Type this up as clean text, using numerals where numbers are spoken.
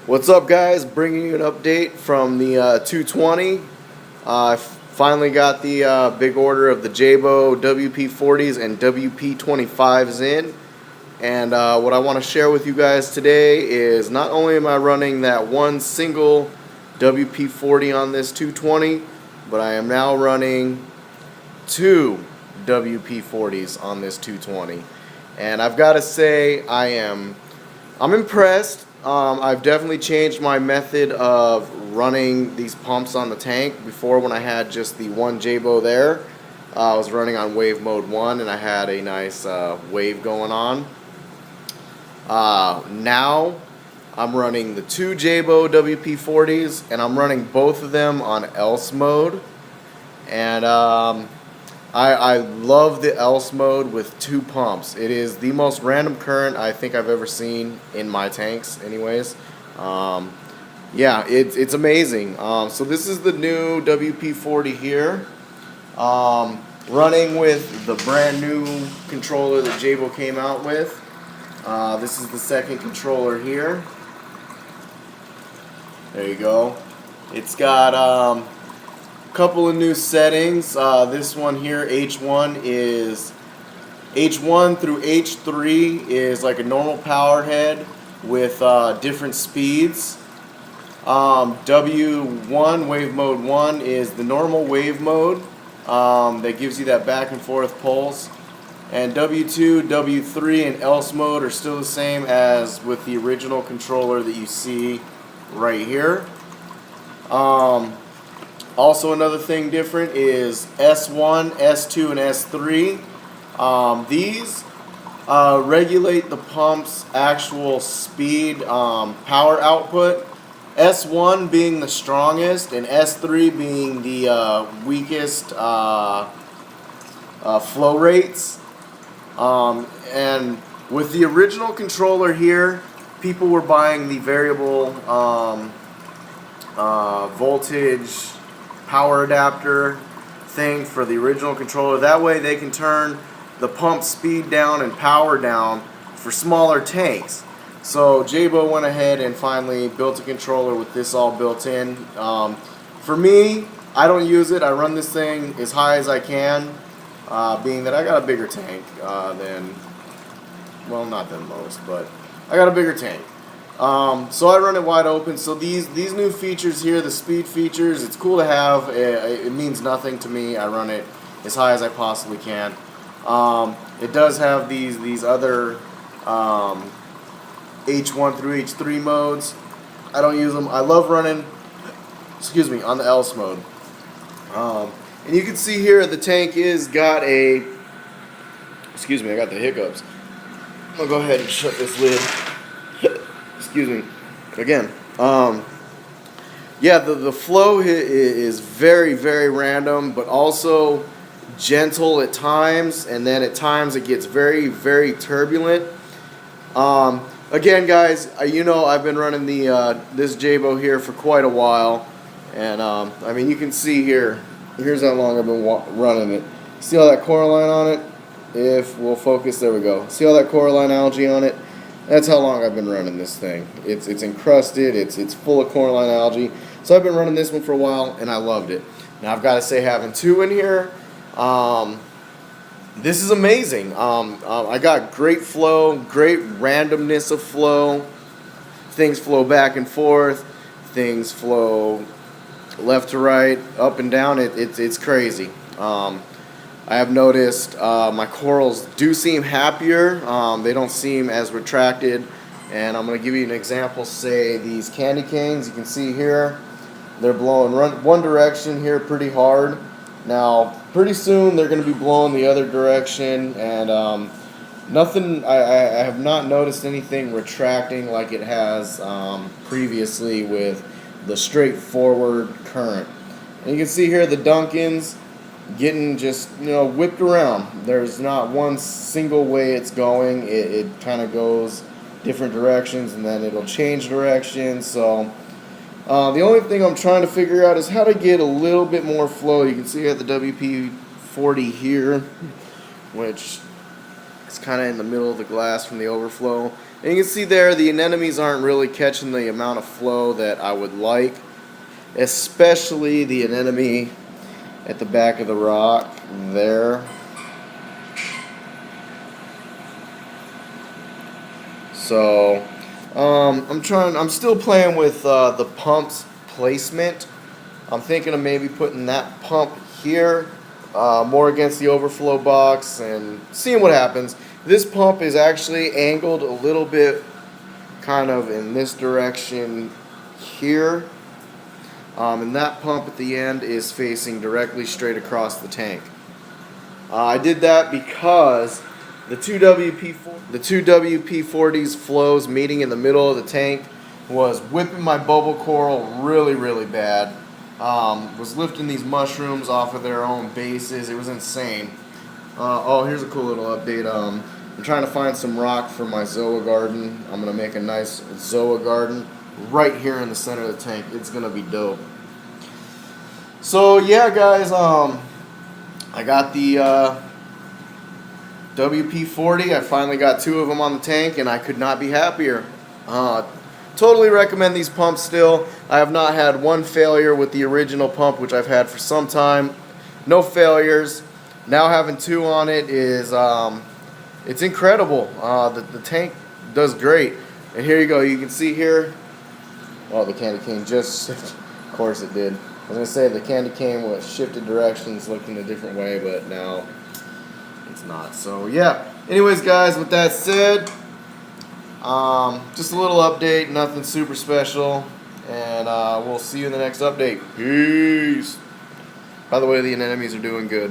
What's up, guys? Bringing you an update from the 220. I finally got the big order of the Jabo WP40's and WP25's in. And what I want to share with you guys today is not only am I running that one single WP40 on this 220, but I am now running two WP40's on this 220. And I've got to say, I'm impressed. I've definitely changed my method of running these pumps on the tank. Before, when I had just the one Jabo there, I was running on wave mode 1 and I had a nice wave going on. Now I'm running the two Jabo WP40's and I'm running both of them on else mode. And I love the else mode with two pumps. It is the most random current I think I've ever seen in my tanks anyways. Yeah, it's amazing. So this is the new WP40 here. Running with the brand new controller that Jabo came out with. This is the second controller here. There you go. It's got couple of new settings. This one here, H1 through H3 is like a normal power head with different speeds. W1, wave mode 1, is the normal wave mode that gives you that back and forth pulse. And W2, W3, and else mode are still the same as with the original controller that you see right here. Also, another thing different is S1, S2, and S3. These regulate the pump's actual speed, power output. S1 being the strongest and S3 being the weakest flow rates. And with the original controller here, people were buying the variable voltage power adapter thing for the original controller. That way they can turn the pump speed down and power down for smaller tanks. So Jabo went ahead and finally built a controller with this all built in. For me, I don't use it. I run this thing as high as I can, being that I got a bigger tank than, well, not than most, but I got a bigger tank. So I run it wide open. So these new features here, the speed features, it's cool to have. It means nothing to me. I run it as high as I possibly can. It does have these other H1 through H3 modes. I don't use them. I love running, on the else mode. And you can see here the tank is got a, I got the hiccups. I'll go ahead and shut this lid. Excuse me. Again. Yeah, the flow is very, very random, but also gentle at times, and then at times it gets very, very turbulent. Again, guys, you know I've been running the this Jabo here for quite a while, and I mean, you can see here. Here's how long I've been running it. See all that coralline on it? If we'll focus, there we go. See all that coralline algae on it? That's how long I've been running this thing. It's encrusted. It's full of coralline algae. So I've been running this one for a while, and I loved it. Now I've got to say, having two in here, this is amazing. I got great flow, great randomness of flow. Things flow back and forth. Things flow left to right, up and down. It's crazy. I have noticed my corals do seem happier. They don't seem as retracted. And I'm going to give you an example. Say these candy canes, you can see here, they're blowing one direction here pretty hard. Now, pretty soon they're going to be blowing the other direction. And nothing, I have not noticed anything retracting like it has previously with the straightforward current. And you can see here the Duncans getting just, whipped around. There's not one single way it's going. It kind of goes different directions, and then it'll change direction. So the only thing I'm trying to figure out is how to get a little bit more flow. You can see I got the WP40 here, which It's kind of in the middle of the glass from the overflow. And you can see there the anemones aren't really catching the amount of flow that I would like, especially the anemone at the back of the rock there. So I'm still playing with the pump's placement. I'm thinking of maybe putting that pump here, more against the overflow box, and seeing what happens. This pump is actually angled a little bit kind of in this direction here, and that pump at the end is facing directly straight across the tank. I did that because the two WP40's flows meeting in the middle of the tank was whipping my bubble coral really, really bad. Was lifting these mushrooms off of their own bases. It was insane. Oh, here's a cool little update. I'm trying to find some rock for my zoa garden. I'm gonna make a nice zoa garden right here in the center of the tank. It's gonna be dope. So yeah, guys, I got the WP40. I finally got 2 of them on the tank, and I could not be happier. Totally recommend these pumps still. I have not had one failure with the original pump, which I've had for some time. No failures. Now having 2 on it is it's incredible. The tank does great. And here you go. You can see here. Oh, the candy cane just of course it did. I was gonna say the candy cane was shifted directions, looked in a different way, but now it's not. So yeah. Anyways, guys, with that said, just a little update, nothing super special, and we'll see you in the next update. Peace. By the way, the anemones are doing good.